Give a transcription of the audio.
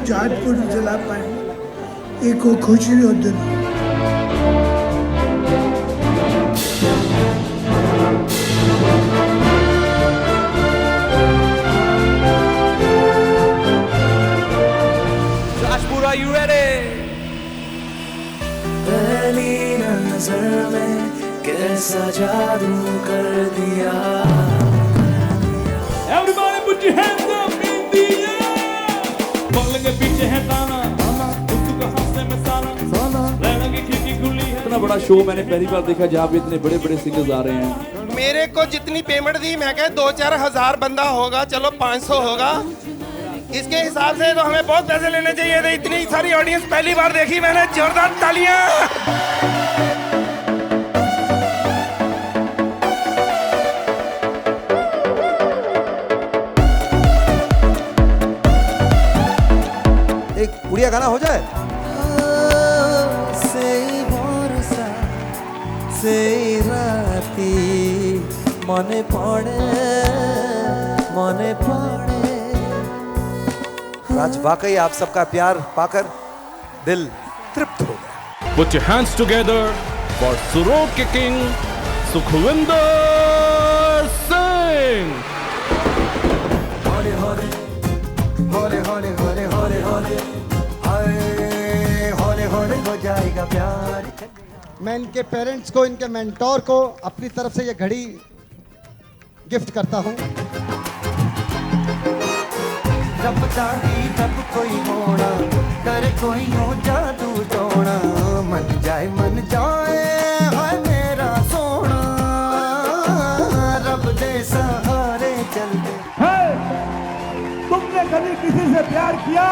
जात को जला पाए एक खुशी हो दिन Jashpur, are you ready? पहली नजर में कैसा जादू कर दिया Everybody put your hands up in the air. बगल के पीछे है ताना, उसको कहाँ से मैं साला, रहना की खिड़की खुली है। इतना बड़ा शो मैंने पहली बार देखा जहाँ पे इतने बड़े बड़े सिंगर्स आ रहे हैं। मेरे को जितनी पेमेंट दी मैं कह 2-4 हजार बंदा होगा, चलो 500 होगा, इसके हिसाब से तो हमें बहुत पैसे लेने चाहिए थे। इतनी सारी ऑडियंस पहली बार देखी मैंने, जोरदार तालियां। एक उड़िया गाना हो जाए। সেই ভরসা সেই রাতি মনে পড়ে आज वाकई आप सबका प्यार पाकर दिल तृप्त हो गया। Put your hands together for Surod के king Sukhwinder Singh. होले होले होले होले होले होले होले हाय होले होले हो जाएगा प्यार। मैं इनके पेरेंट्स को, इनके मेंटोर को अपनी तरफ से ये घड़ी गिफ्ट करता हूँ। रब दादी रब कोई होना करे कोई हो जादू टोना मन जाए हाय मेरा सोना रब दे सहारे चल दे। तुमने कभी किसी से प्यार किया?